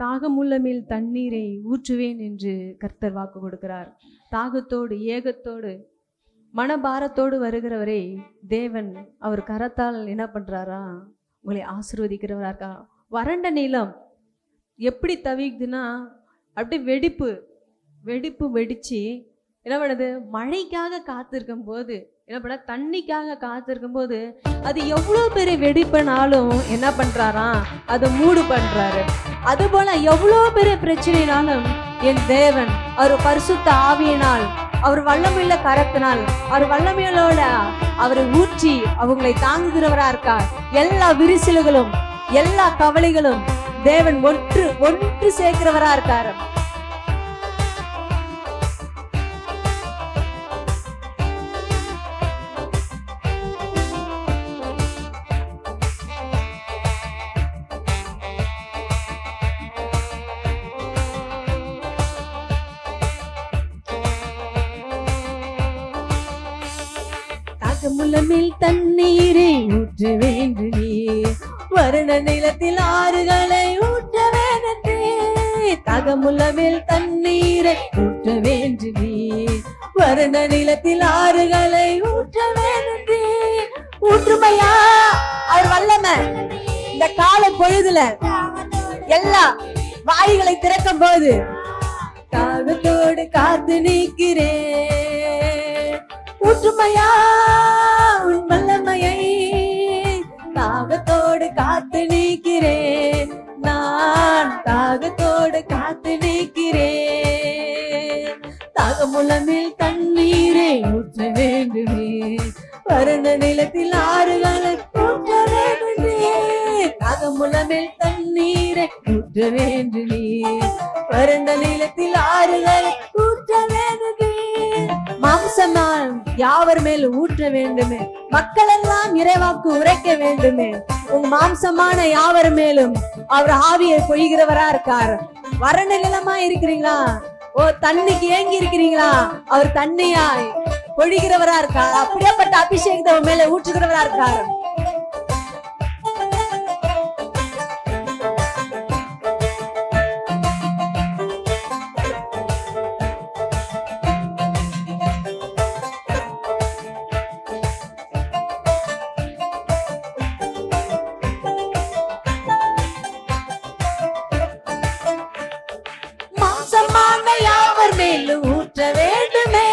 தாகமுள்ள மேல் தண்ணீரை ஊற்றுவேன் என்று கர்த்தர் வாக்கு கொடுக்கிறார். தாகத்தோடு ஏகத்தோடு மனபாரத்தோடு வருகிறவரை தேவன் அவர் கரத்தால் என்ன பண்றாரா, உங்களை ஆசீர்வதிக்கிறவரா இருக்கா. வறண்ட நிலம் எப்படி தவிக்குதுன்னா அப்படியே வெடிப்பு வெடிச்சு என்ன பண்ணுது, மழைக்காக காத்திருக்கும் போது என்ன பண்ண, தண்ணிக்காக காத்திருக்கும் போது அது எவ்வளோ பெரிய வெடிப்புனாலும் என்ன பண்றாராம், அதை மூடு பண்றாரு. அது போல எவ்வளோ பெரிய பிரச்சனைனாலும் என் தேவன் அவர் பரிசுத்த ஆவியினால், அவர் வல்லமையுள்ள கரத்தினால், அவர் வல்லமையோட அவரை ஊற்றி அவங்களை தாங்குகிறவரா இருக்கார். எல்லா விரிசல்களும் எல்லா கவலைகளும் தேவன் ஒன்று சேர்க்கிறவரா இருக்காரு. தாகமுள்ளமேல் தண்ணீரை ஊற்ற வேண்டுமே, வறண்ட நிலத்தில் ஆறுகளை ஊற்ற வேண்டே. தாகமுள்ளமேல் தண்ணீரை ஊற்ற வேண்டுமே, வறண்ட நிலத்தில் ஆறுகளை ஊற்ற வேண்டே. ஊற்றுமையா அவர் வல்லமை. இந்த கால பொழுதுல எல்லா வாய்களை திறக்கும் போது தாகத்தோடு காத்து நிற்கிறேன். ஊற்றுமையா உன் வல்லமையை, தாகத்தோடு காத்து நிற்கிறேன். நான் தாகத்தோடு காத்து நிற்கிறேன். தாகமுள்ளமேல் தண்ணீரை ஊற்ற வேண்டுமே, வறண்ட நிலத்தில் ஆறுகளை ஊற்ற வேண்டுமே. தாகமுள்ளமேல் தண்ணீரை ஊற்ற வேண்டுமே, வறண்ட நிலத்தில் ஆறுகளை ஊற்ற வேண்டுமே. மாம்சமான் யாவர் மேல் ஊற்ற வேண்டுமே, மக்கள் எல்லாம் இறைவாக்கு உரைக்க வேண்டுமே. உங்க மாம்சமான யாவர் மேலும் அவர் ஆவியை பொய்கிறவரா இருக்கார். வறண்ட நிலமா இருக்கிறீங்களா, தண்ணிக்கு ஏங்கி இருக்கிறீங்களா, அவர் தண்ணியாய் பொழிகிறவரா இருக்கார். அப்படியேப்பட்ட அபிஷேகத்தை மேல ஊற்றுகிறவரா இருக்கார். ஊற்ற வேண்டுமே,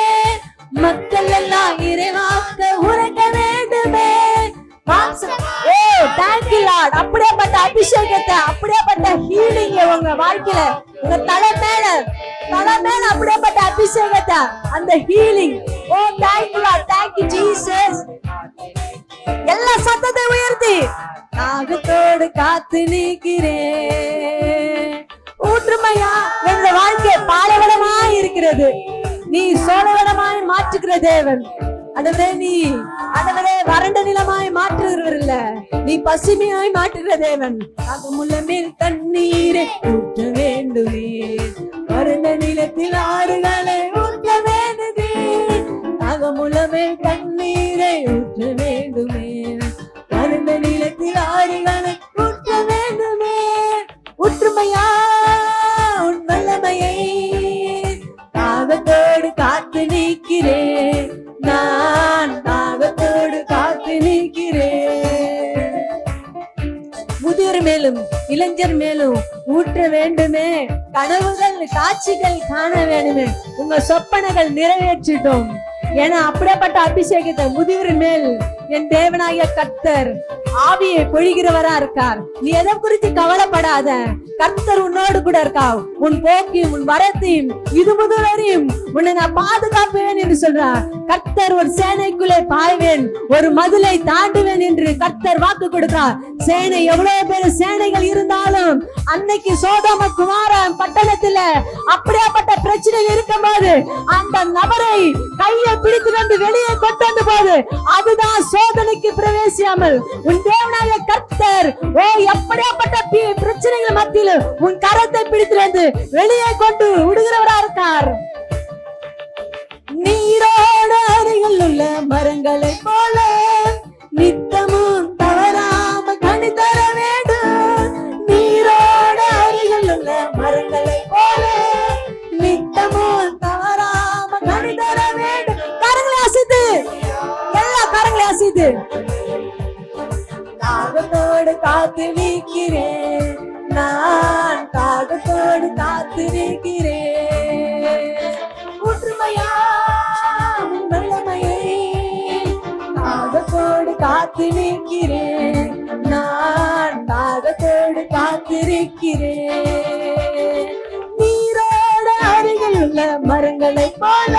மக்கள் எல்லாம் இறைவாக்க உரைக்க வேண்டுமே. அப்படியேப்பட்ட அபிஷேகத்தை, அப்படியேப்பட்ட ஹீலிங் உங்க வாழ்க்கையில, உங்க தலை மேல அப்படியேப்பட்ட அபிஷேகத்தை, அந்த healing. Oh thank you Lord, thank you Jesus. எல்லா சத்தத்தை உயர்த்தி தாகத்தோடு காத்து நிற்கிறேன். ஊற்றுமையா எங்க வாழ்க்கை பாலைவனமாய் இருக்கிறது, நீ சோழவனமாய் மாற்றுகிற தேவன். ஆண்டவரே, நீ ஆண்டவரே வறண்ட நிலமாய் மாற்றுகிறவர் இல்ல, நீ பசுமையாய் மாற்றுகிற தேவன். தாகமுள்ளமேல் தண்ணீரை ஊற்ற வேண்டுமே, வறண்ட நிலத்தில் ஆறுகளை ஊற்ற வேண்டுமே. தாகமுள்ளமேல் தண்ணீரை ஊற்ற வேண்டுமே, வறண்ட நிலத்தில் ஆறுகளை ஊற்ற வேண்டுமே. ஊற்றுமையா உன் வல்லமையை, தாகத்தோடு காத்து நிற்கிறேன். நான் தாகத்தோடு காத்து நிற்கிறேன். முதியோர் மேலும் இளைஞர் மேலும் ஊற்ற வேண்டுமே. கனவுகள் காட்சிகள் காண வேண்டுமே. உங்க சொப்பனைகள் நிறைவேற்றிட்டோம். ஏன்னா அப்படிப்பட்ட அபிஷேகத்தை முதியோர் மேல் என் தேவனாகிய கர்த்தர் ஆவியை பொழிகிறவரா இருக்கார். நீ எதை குறித்து கவலைப்படாத, கர்த்தர் உன்னோடு கூட இருக்கா. உன் போக்கையும் உன் வரத்தையும் இது முதலையும் உன்னை நான் பாதுகாப்பேன் என்று சொல்றார். கர்த்தர் ஒரு சேனைக்குள்ளே பாய்வேன், ஒரு மதிலை தாண்டுவேன் என்று கர்த்தர் வாக்கு கொடுத்தார். சேனை எவ்வளவு பேர் சேனைகள் இருந்தாலும் அன்னைக்கு சோதோம குமாரன் பட்டணத்துல அப்படியாப்பட்ட பிரச்சனை இருக்கும் போது அந்த நபரை கையை பிடித்து வந்து வெளியே கொண்டு வந்த போது அதுதான் சோதனைக்கு பிரவேசியாமல் உன் தேவனாகிய கர்த்தர் எப்படியாப்பட்ட பிரச்சனைகள் மத்தியில் உன் கரத்தை பிடித்து வந்து வெளியே கொண்டு விடுகிறவரா இருக்கார். நீரோடு அருகில் உள்ள மரங்களை போல நித்தமும் தவறாம கனி தர வேண்டும். நீரோடு அருகில் உள்ள இருக்குது. தாகத்தோடு காத்து நிற்கிறேன், நான் தாகத்தோடு காத்து நிற்கிறேன். ஊற்றுமையா வல்லமையை தாகத்தோடு காத்து நிற்கிறேன், நான் தாகத்தோடு காத்திருக்கிறேன். நீரோட அருகில் உள்ள மரங்களை போல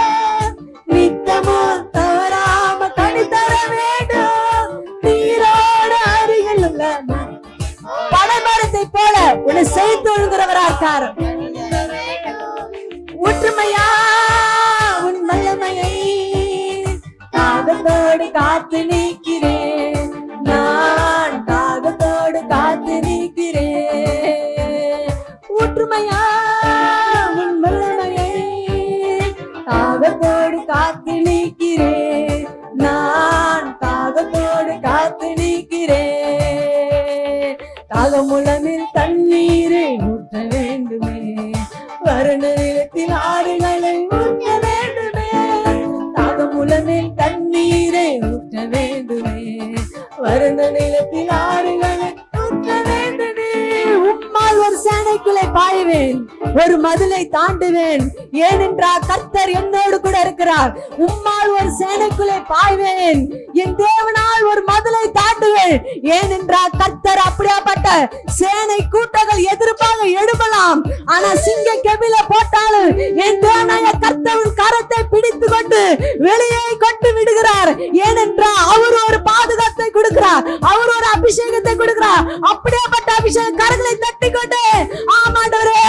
நித்தமும் தவறாம கனி தர வேண்டும். நீரோட அருகில் உள்ள பனைமரத்தை போல உன்னை செய்து ஒழுங்குறவரா இருக்கார். ஊற்றுமையா உன் வல்லமையை தாகத்தோடு காத்து நிற்கிறேன், நான் தாகத்தோடு காத்து நிற்கிறேன். ஊற்றுமையா உன் வல்லமையை தாகத்தோடு காத்து நிற்கிறேன், நான் தாகத்தோடு காத்து நிற்கிறேன். தாகமுழனில் தண்ணீரை ஊற்ற வேண்டுமே, வறண்ட நிலத்தில் ஆறுகளை ஊற்ற வேண்டுமே. தாகமுழனில் தண்ணீரை ஊற்ற வேண்டுமே, வறண்ட நிலத்தில் ஆறுகளை ஊற்ற வேண்டுமே. உம்மால் ஒரு சேனைக்குள்ளே பாய்வேன், ஒரு மதிலை தாண்டுவேன், ஏனென்றால் கர்த்தர் என்னோடு கூட இருக்கிறார். உம்மால் ஒரு சேனைக்குள்ளே பாய்வேன், என் தேவனால் ஒரு மதிலை தாண்டுவேன், ஏனென்றால் கர்த்தர் அப்படியாப்பட்ட சேனை கூட்டங்கள் எதிர்ப்பாக எழுப்பலாம், ஆனா சிங்க கெபில போட்டாலும் என் தேவனாய கர்த்தரின் கரத்தை பிடித்து கொண்டு வெளியே கொண்டு விடுகிறார். ஏனென்றால் அவர் ஒரு பாதுகாப்பை கொடுக்கிறார், அவர் ஒரு அபிஷேகத்தை கொடுக்கிறார். அப்படியாப்பட்ட அபிஷேக கரங்களை தட்டி கொண்டு ஆமாண்டவரே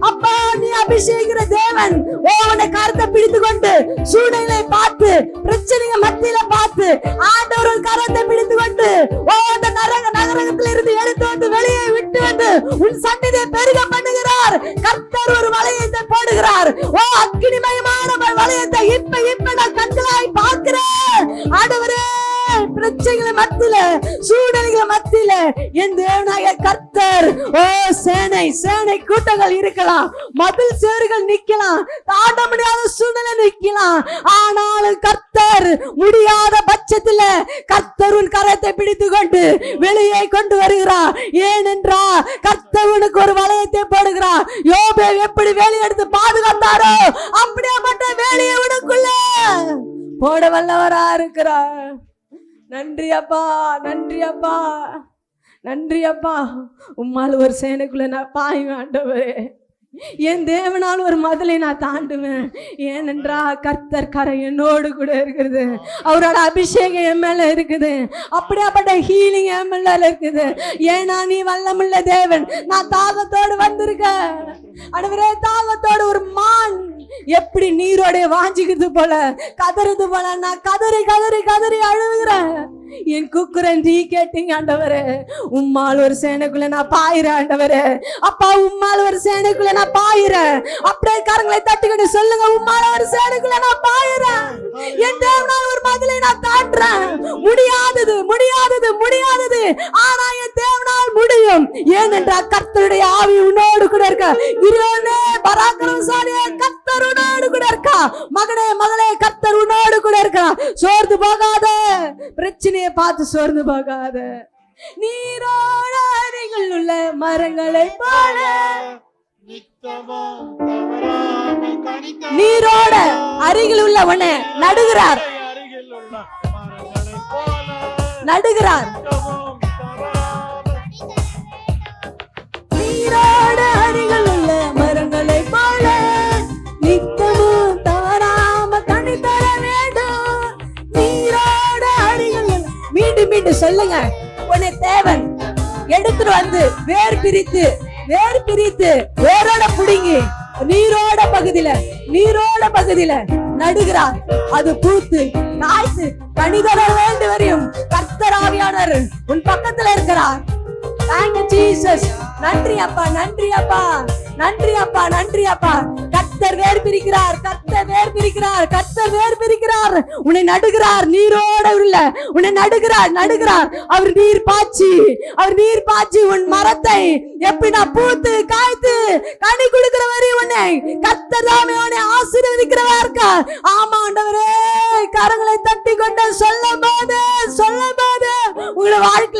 அப்பா நீ அபிஷேகிற தேவன், உன்னை கரத்தை பிடித்து கொண்டு சூழ்நிலை பார்த்து பிரச்சனைகள் மத்தியில பார்த்து ஆண்டவர் கரத்தை பிடித்து கொண்டு அந்த நகரத்தில் இருந்து எடுத்து வந்து வெளியே விட்டு வந்து உன் சந்நிதியை பெருக பண்ணுகிறார். கர்த்தர் ஒரு வளையத்தை போடுகிறார். அக்கினிமயமான வளையத்தை இப்ப நான் கண்களாய் பார்க்கிறேன். ஆண்டவரே பிரச்சனைகள் மத்தியில சூழ்நிலைகள் மத்தியில என் தேவனாய கர்த்தர் சேனை கூட்டங்கள் இருக்கலாம், மதில் சேறுகள் நிக்கலாம், தாண்ட முடியாத சூழ்நிலை நிக்கலாம், ஆனாலும் கர்த்தர் முடியாத பட்சத்துல கர்த்தரின் கரத்தை பிடித்து கொண்டு வெளியே கொண்டு வருகிறார். ஏனென்றா கர்த்தர் உனக்கு ஒரு வளையத்தை போடுகிறார். யோபே எப்படி வேலையை எடுத்து பாதுகாத்தாரோ அப்படியாப்பட்ட வேலையை உனக்குள்ள போட வல்லவரா இருக்கிறார். நன்றி அப்பா, நன்றி அப்பா, நன்றி அப்பா. உம்மால் ஒரு சேனைக்குள்ள நான் பாய்வேன் ஆண்டவரே, என் தேவனால் ஒரு மதிலை நான் தாண்டுவேன். ஏனென்றா கர்த்தர் கரை என்னோடு கூட இருக்குது, அவரோட அபிஷேகம் என் மேல இருக்குது, அப்படியாப்பட்ட ஹீலிங் என் மேல இருக்குது. ஏன்னா நீ வல்லமுள்ள தேவன். நான் தாகத்தோடு வந்திருக்கேன் ஆண்டவரே, தாகத்தோடு ஒரு மான் எப்படி நீரோட வாஞ்சிக்கிறது போல கதறது போல நான் கதறி கதறி கதறி அழுகிறேன். என் குக்குரன் நீ கேட்டீங்க ஆண்டவரே. உம்மால் ஒரு சேனைக்குள்ள நான் பாயிறேன் ஆண்டவரே. அப்பா உம்மால் ஒரு சேனைக்குள்ள நான் பாயிறேன். அப்படியே கரங்களை தட்டிக்கிட்டு சொல்லுங்க, உம்மால ஒரு சேனைக்குள்ள நான் பாயிறேன். என் தேவனால் ஒரு மதிலை நான் தாண்டுறேன். முடியாதது முடியாதது முடியாதது, ஆனா என் தேவனால் முடியும். ஏனென்றால் கர்த்தருடைய ஆவி உன்னோடு கூட இருக்க. இருவனே பராக்கிரமசாலியே கர்த்தர் உன்னோடு கூட இருக்கா. மகனே மகளே கர்த்தர் உன்னோடு கூட இருக்கா. சோர்ந்து போகாத, பிரச்சனையை பார்த்து சோர்ந்து போகாத. நீரோட அருகில் உள்ள மரங்களை போல நீரோட அருகில் உள்ளவனை நடுகிறார் நடுகிறார். நீரோட அருகில் உள்ள மரங்களை போல நித்தமும் தவறாம கனி தர வேண்டும். நீரோட அருகில் மீண்டும் மீண்டும் சொல்லுங்க, உன்னை தேவன் எடுத்துட்டு வந்து வேர் பிரித்து வேரோட புடுங்கி நீரோட பகுதியில நடுகிறார். அது பூத்து காய்த்து கனிதர வேண்டும் வரையும் கர்த்தர் ஆவியானவர் உன் பக்கத்துல இருக்கிறார். Thank you Jesus. நன்றி அப்பா, நன்றி அப்பா, நன்றி அப்பா, நன்றி அப்பா. கர்த்தர் வேர் பிரிக்கிறார், கர்த்தர் வேர் பிரிக்கிறார், கர்த்தர் வேர் பிரிக்கிறார். உன்னை நடுகிறார், நீரோட உள்ள உன்னை நடுகிறார். அவர் நீர் பாய்ச்சி உன் மரத்தை எப்படி நான் பூத்து காய்த்து கனி கொடுக்கிற வரை உன்னை கர்த்தர் தாமே உன்னை ஆசீர்வதிக்கிறவா இருக்க. ஆமா ஆண்டவரே, கரங்களை தட்டி கொண்டு சொல்லும் போது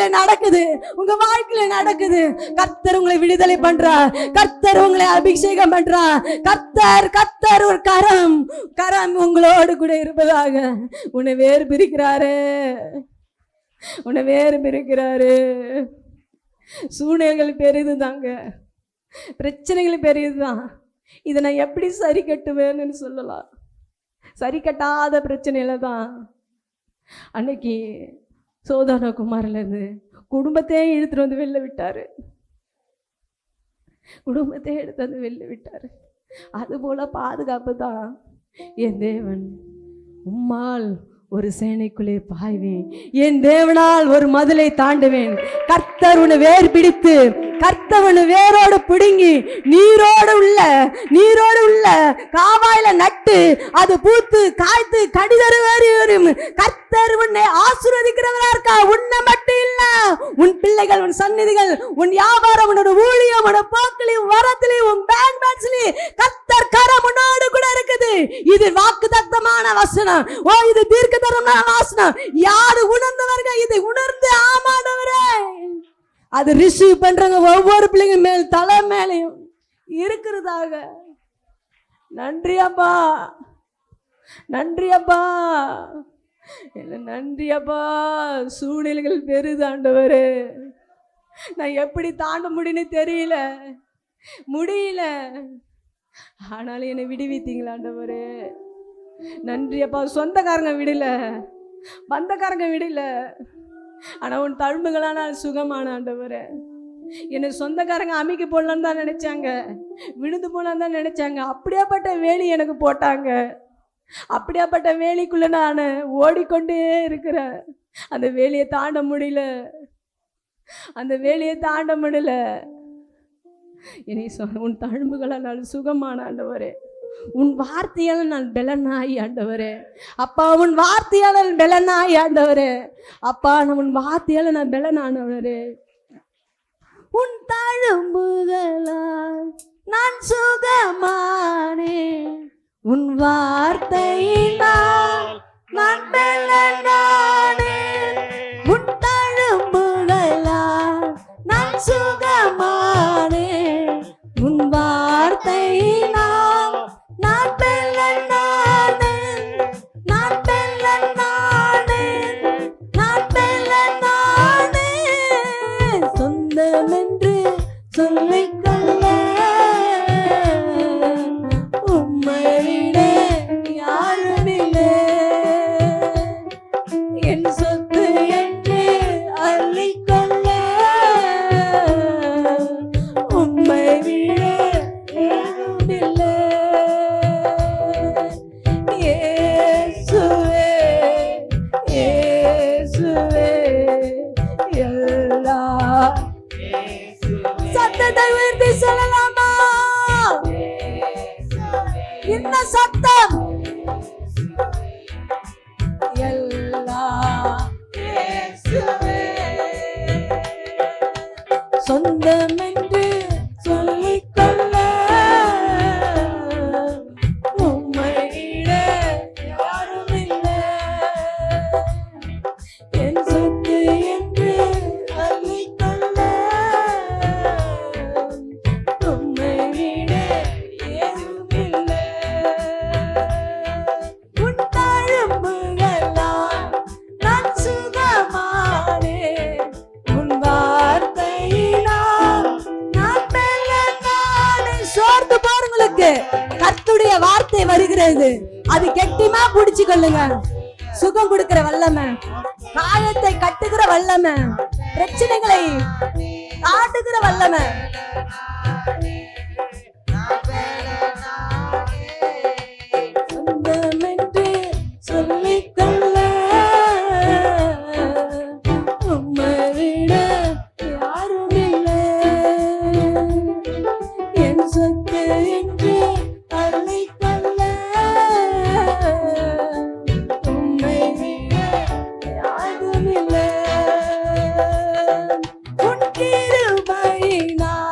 வாழ்க்கையில நடக்குது, உங்க வாழ்க்கையில நடக்குது. கர்த்தர் உங்களை விடுதலை பண்றார், கர்த்தர் உங்களை அபிஷேகம் பண்றார். கர்த்தர் ஒரு கரம் உங்களோடு கூட இருப்பதாக. உன்னை வேறு பிரிக்கிறாரு. சூழ்நிலைகள் பெரிதுதாங்க, பிரச்சனைகள் பெரியதுதான். இதை நான் எப்படி சரி கட்டுவேன்னு சொல்லலாம். சரி கட்டாத பிரச்சனையில தான் அன்னைக்கு சோதன குமாரில இருந்து குடும்பத்தையே எடுத்துட்டு வந்து வெளில விட்டாரு. அதுபோல பாதுகாப்பு தான் என் தேவன். உம்மால் ஒரு சேனைக்குள்ளே பாய்வேன், என் தேவனால் ஒரு மதிலை தாண்டுவேன். கர்த்தர் உன்னை வேர் பிடித்து, கர்த்தர் உன்னை வேரோடு பிடுங்கி நீரோடு உள்ள காவாயில நட்டு அது பூத்து காய்த்து கடிதரு வரும். கர்த்தர் உன்னை ஆசீர்வதிக்கிறவரா இருக்கா. உன்னை மட்டும் இல்ல, உன் பிள்ளைகள், உன் சந்நிதிகள், உன் வியாபாரம், உன்னோட ஊழியம், உன் போக்கிலையும் வரத்திலையும், உன் பேங்க் பேலன்ஸ்லயும் கர்த்தர் கரம் உன்னோடு கூட இருக்குது. இது வாக்குத்தத்தமான வசனம். இது தீர்க்கதரிசனமான வசனம். யாரு உணர்ந்தவர்கள் இதை உணர்ந்து ஆமாண்டவரே அது ரிசீவ் பண்றாங்க. ஒவ்வொரு பிள்ளைங்க மேல் தலை மேலையும் இருக்கிறதாக. நன்றி அப்பா, நன்றி அப்பா. சூழ்நிலைகள் பெரிது ஆண்டவரே. நான் எப்படி தாண்ட முடியும்னு முடியல. ஆனாலும் என்னை விடுவித்தீங்களா ஆண்டவரே. நன்றி அப்பா. சொந்தக்காரங்க விடல, பந்தக்காரங்க விடல, ஆனா உன் தழும்புகளான சுகமான ஆண்டவரே. என்னை சொந்தக்காரங்க அமைக்க போடலான்னு தான் நினைச்சாங்க, விழுந்து போலான்னு தான் நினைச்சாங்க. அப்படியாப்பட்ட வேலி எனக்கு போட்டாங்க. அப்படியாப்பட்ட வேலிக்குள்ள நான் ஓடிக்கொண்டே இருக்கிறேன். அந்த வேலியை தாண்ட முடியல. என்னை உன் தழும்புகளால் நான் சுகமான ஆண்டவரே. உன் வார்த்தையால நான் பெலனாய் ஆண்டவரே. அப்பா உன் வார்த்தையால பெலனாய் ஆண்டவரே. அப்பா உன் வார்த்தையால நான் பெலனானவரே. உன் தழும்புகளால் நான் சுகமானேன். உன் வார்த்தையினால் நான் பெலனானேன். உன் தழும்புகளால் நான் சுகமானேன். உன் வார்த்தையினால் நான் பெலனானேன். சொந்தமென்று சொல்லிக்கொள்ள உம்மையிலே யாருமில்லை. என் சொத்து என்று அள்ளிக்கொள்ள உம்மை விட யாருமில்லை. சத்தத்தை உயர்த்தி சொல்லலாமா? என்ன சத்தம்? சொந்தம் என்று சொல்லிக்கொள்ள உம்மை விட யாருமில்லை. என் சொத்து என்று அள்ளிக்கொள்ள உம்மை விட ஏதுமில்லை. உன் தழும்புகளால் நான் சுகமானேன். உன் வார்த்தையினால் நான் பெலனானேன். சோர்ந்து போறவங்களுக்கு கர்த்தருடைய வார்த்தை வருகிறது. அது கெட்டிமா பிடிச்சு கொள்ளுங்க. சுகம் கொடுக்கிற வல்லமை, காயத்தை கட்டுகிற வல்லமை, பிரச்சனைகளை காட்டுகிற வல்லமை. சொந்தமென்று சொல்லிக்கொள்ள உம்மை விட யாருமில்லை. என் சொத்து என்று அள்ளிக்கொள்ள உம்மை விட யாருமில்லை. உன் கிருபையினால்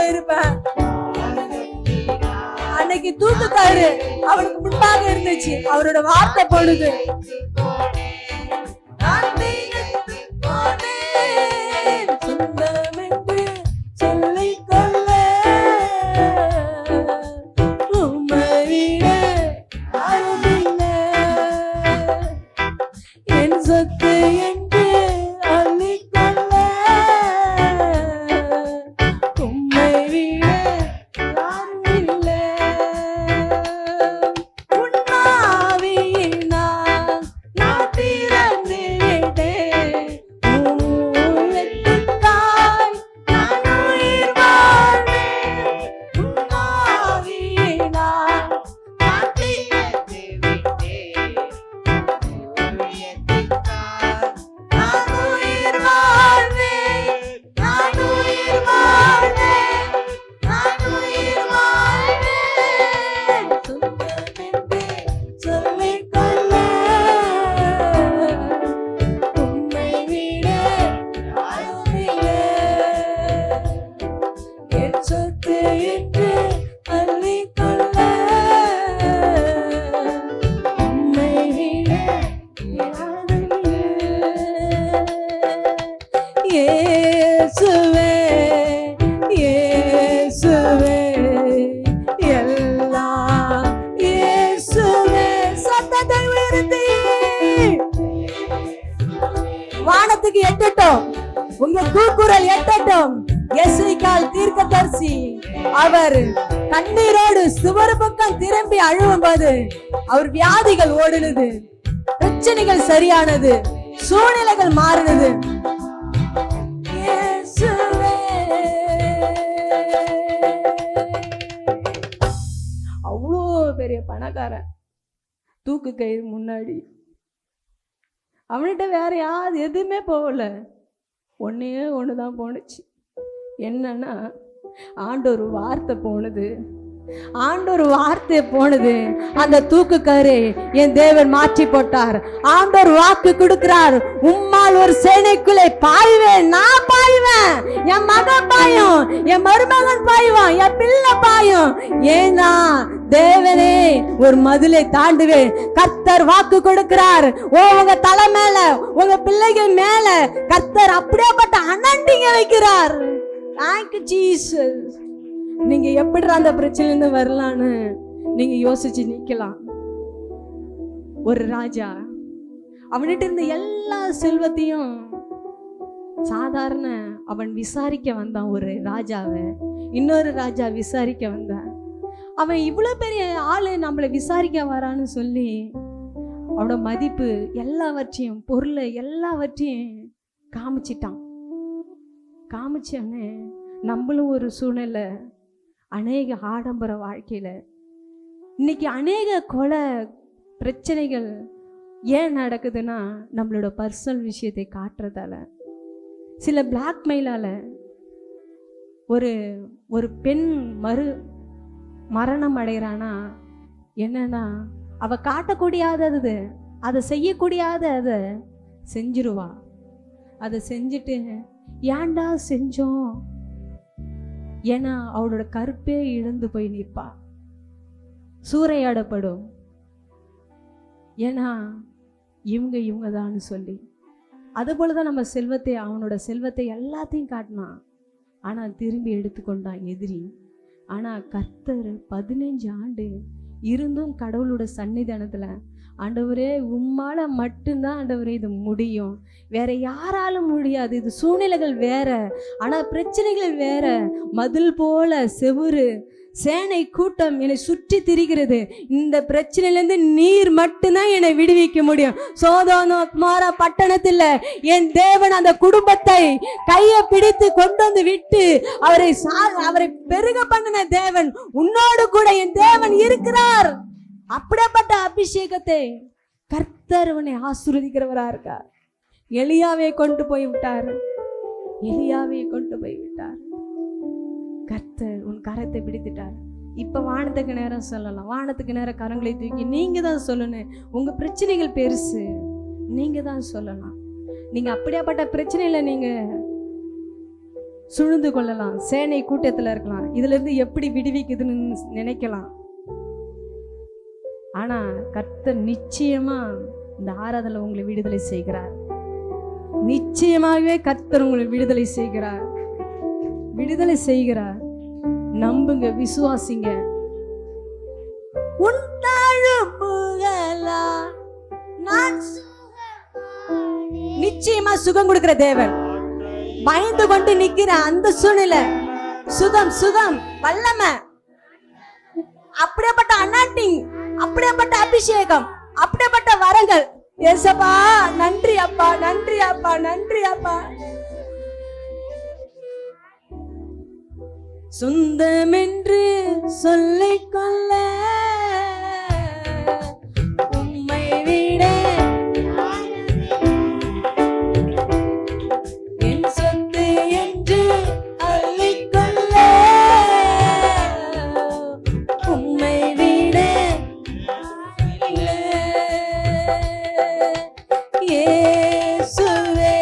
போயிருப்பேன். அன்னைக்கு தூக்குக்காரு அவனுக்கு முன்பாக இருந்துச்சு. அவரோட வார்த்தை பொழுது வானத்துக்கு எட்டட்டும், உங்க கூக்குரல் எட்டட்டும். எசேக்கியேல் தீர்க்கதரிசி அவர் கண்ணீரோடு சுவர் பக்கம் திரும்பி அழுவும் போது அவர் வியாதிகள் ஓடுனது, பிரச்சனைகள் சரியானது, சூழ்நிலைகள் மாறினது. அவ்வளோ பெரிய பணக்காரன் தூக்கு கயிறு முன்னாடி அவன்கிட்ட வேற யாரு எதுவுமே போகல. ஒன்னே ஒண்ணுதான் போனுச்சு. என்னன்னா ஆண்டவர் வார்த்தை போனது. ஆண்டவர் வார்த்தை போனது. அந்த தூக்குக்காரு என் தேவன் மாற்றி போட்டார். ஆண்டவர் வாக்கு கொடுக்கிறார், உம்மால் ஒரு சேனைக்குள்ளே பாய்வேன், நான் பாய்வேன், என் மகன் பாயும், என் மருமகன் பாயுவான், என் பிள்ளை பாயும். ஏன்னா தேவனே ஒரு மதிலை தாண்டுவேன். கர்த்தர் வாக்கு கொடுக்கிறார். உங்க தலை மேல, உங்க பிள்ளைகள் மேல கர்த்தர் அப்படியேப்பட்ட அனண்டிங்க வைக்கிறார். Thank you Jesus. நீங்க எப்படி அந்த பிரச்சனையிலிருந்து வரலான்னு நீங்க யோசிச்சு நிக்கலாம். ஒரு ராஜா அவன்கிட்ட இருந்த எல்லா செல்வத்தையும் சாதாரண அவன் விசாரிக்க வந்தான். ஒரு ராஜாவை இன்னொரு ராஜா விசாரிக்க வந்தான். அவன் இவ்வளவு பெரிய ஆளு நம்மளை விசாரிக்க வரான்னு சொல்லி அவனோட மதிப்பு எல்லாவற்றையும், பொருளை எல்லாவற்றையும் காமிச்சிட்டான். காமிச்சோன்னே நம்மளும் ஒரு சூழ்நிலை, அநேக ஆடம்பர வாழ்க்கையில இன்னைக்கு அநேக கொலை பிரச்சனைகள் ஏன் நடக்குதுன்னா நம்மளோட பர்சனல் விஷயத்தை காட்டுறதால, சில பிளாக்மெயிலால. ஒரு பெண் மரணம் அடைகிறானா என்னன்னா அவ காட்டக்கூடியாதது, அதை செய்யக்கூடியாத அதை செஞ்சிருவா. அதை செஞ்சுட்டு ஏன்டா செஞ்சோம், ஏன்னா அவளோட கருப்பே இழந்து போய் நிற்பா, சூறையாடப்படும். ஏன்னா இவங்க தான் சொல்லி. அதுபோலதான் நம்ம செல்வத்தை, அவனோட செல்வத்தை எல்லாத்தையும் காட்டினான். ஆனா திரும்பி எடுத்துக்கொண்டான் எதிரி. ஆனா கர்த்தர் 15 ஆண்டு இருந்தும் கடவுளோட சன்னிதானத்துல, ஆண்டவரே உம்மால மட்டும்தான் ஆண்டவரே இது முடியும், வேற யாராலும் முடியாது, இது சூழ்நிலைகள் வேற, ஆனா பிரச்சனைகள் வேற, மதில் போல செவுரு சேனை கூட்டம் என்னை சுற்றி திரிகிறது, இந்த பிரச்சனையிலேருந்து நீர் மட்டும்தான் என்னை விடுவிக்க முடியும். சோதோமா பட்டணத்தில் என் தேவன் அந்த குடும்பத்தை கையை பிடித்து கொண்டு வந்து விட்டு அவரை பெருக பண்ணின தேவன், உன்னோடு கூட என் தேவன் இருக்கிறார். அப்படிப்பட்ட அபிஷேகத்தை கர்த்தர் உன்னை ஆசீர்வதிக்கிறவரா இருக்கார். எலியாவை கொண்டு போய் விட்டார். கர்த்தர் உன் கரத்தை பிடித்துட்டார். இப்ப வானத்துக்கு நேரம் சொல்லலாம். வானத்துக்கு நேரம் கரங்களை தூக்கி நீங்க தான் சொல்லணும். உங்க பிரச்சனைகள் பெருசு, நீங்க தான் சொல்லலாம். நீங்க அப்படியாப்பட்ட பிரச்சனையில நீங்க சூழ்ந்து கொள்ளலாம், சேனை கூட்டத்துல இருக்கலாம், இதுல இருந்து எப்படி விடுவிக்குதுன்னு நினைக்கலாம். ஆனா கர்த்தர் நிச்சயமா இந்த ஆராதனை உங்களை விடுதலை செய்கிறார். நிச்சயமாகவே கர்த்தர் உங்களை விடுதலை செய்கிறார், விடுதலை செய்கிறார். நம்புங்க, விசுவாசிங்க. உன் தழும்புகளா நான் நிச்சயமா சுகம் கொடுக்கிற தேவன். பயந்து கொண்டு நிக்கிற அந்த சூழ்நிலை சுகம், சுகம், வல்லமை, அப்படியேப்பட்ட அனாட்டிங், அப்படியேப்பட்ட அபிஷேகம், அப்படியேப்பட்ட வரங்கள். ஏசப்பா நன்றி அப்பா, நன்றி அப்பா, நன்றி அப்பா. சொந்தமென்று சொல்லிக் கொள்ள உம்மை விட என் சொத்து என்று அள்ளிக்கொள்ள உம்மை விட இயேசுவே,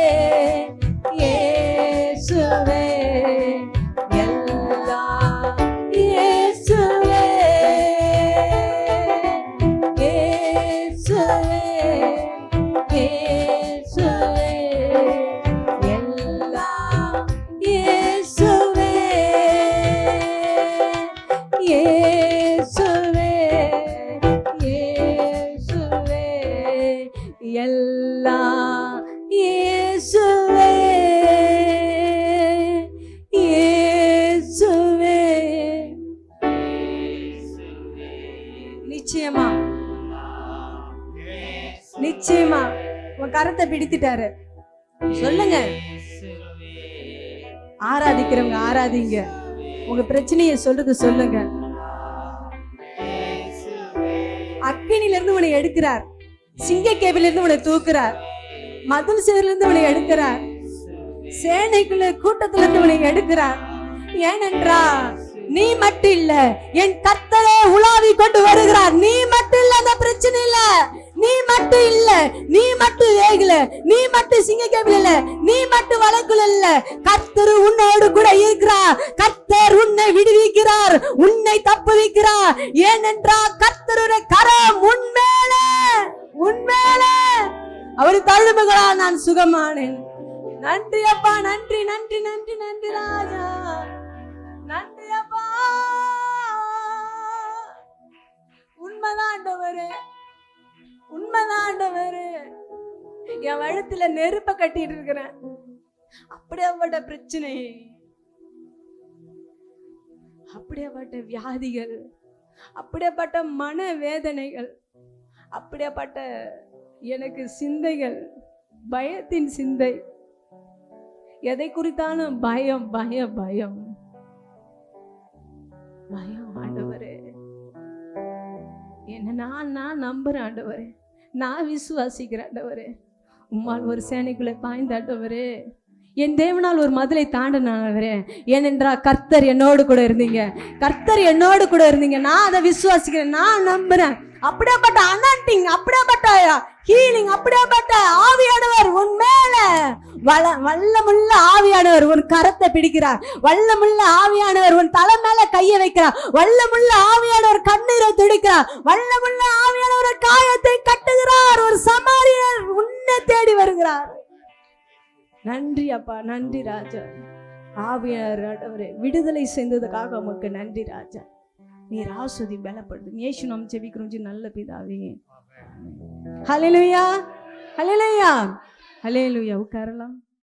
இயேசுவே, நிச்சயமா நிச்சயமா உன் கரத்தை பிடித்துட்டாரு. சொல்லுங்க, ஆராதிக்கிறவங்க ஆராதிங்க, உங்க பிரச்சனையை சொல்றது சொல்லுங்க. அக்கினில இருந்து உன்னை எடுக்கிறார், சிங்க கேபில இருந்து உன்னை தூக்குறார், மதில் சுவரிலிருந்து இருந்து உன்னை எடுக்கிறார், சேனைக்குள்ள கூட்டத்துல இருந்து உன்னை எடுக்கிறார். ஏனென்றா நீ மட்டும் இல்ல, என் கர்த்தரே உலாவி கொண்டு வருகிறார். நீ மட்டும் இல்ல, அந்த பிரச்சனை இல்ல. நீ மட்டும் இல்ல, நீ மட்டும் வேகல, நீ மட்டும் சிங்க கேபில் இல்ல, நீ மட்டும் வழக்குல இல்ல. கர்த்தர் உன்னோடு கூட இருக்கிறார். கர்த்தர் உன்னை விடுவிக்கிறார், உன்னை தப்புவிக்கிறார். ஏனென்றா கர்த்தருடைய கரம் உன்மேல, உன்மேல. அவர் தழும்புகளா நான் சுகமானேன். நன்றி அப்பா, நன்றி, நன்றி, நன்றி, நன்றி ராஜா, நன்றி அப்பா. உண்மைதான் ஆண்டவரே, உண்மைதான் ஆண்டவரே. என் வழுத்துல நெருப்ப கட்டிட்டு இருக்கிறேன். அப்படியாப்பட்ட பிரச்சனை, அப்படியாப்பட்ட வியாதிகள், அப்படியாப்பட்ட மன வேதனைகள், அப்படியாப்பட்ட எனக்கு சிந்தைகள், பயத்தின் சிந்தை, எதை குறித்தாலும் பயம், பயம், பயம், பயம். ஆண்டவரே, என்ன நான் நம்புறேன் ஆண்டவரே, நான் விசுவாசிக்கிறேன் ஆண்டவரே. உம்மால் ஒரு சேனைக்குள்ளே பாய்ந்த ஆண்டவரே, என் தேவனால் ஒரு மதிலை தாண்டினவரே. ஏனென்றா கர்த்தர் என்னோடு கூட இருந்தீங்க, கர்த்தர் என்னோடு கூட இருந்தீங்க. நான் அதை விசுவாசிக்கிறேன், நான் நம்புறேன். அப்படியேப்பட்ட அனாண்டிங், அப்படியேப்பட்ட ஹீலிங், அப்படியேப்பட்ட ஆவியானவர் உன் மேல, வல்லமுள்ள ஆவியானவர் உன் கரத்தை பிடிக்கிறார். வல்லமுள்ள ஆவியானவர் உன் தலை மேல கையை வைக்கிறார். வல்லமுள்ள ஆவியானவர் கண்ணீரை துடிக்கிறார். வல்லமுள்ள ஆவியானவர் காயத்தை கட்டுகிறார். ஒரு சமாரியர் உன்னை தேடி வருகிறார். நன்றி அப்பா, நன்றி ராஜா. ஆவியானவரே, விடுதலை செய்ததுக்காக உமக்கு நன்றி ராஜா. நீர் ஆஸ்வதி பலப்படுது. இயேசு நாமம் ஜெபிக்கிறோம் நல்ல பிதாவே. ஹல்லேலூயா, ஹல்லேலூயா, ஹல்லேலூயா. உட்காரலாம்.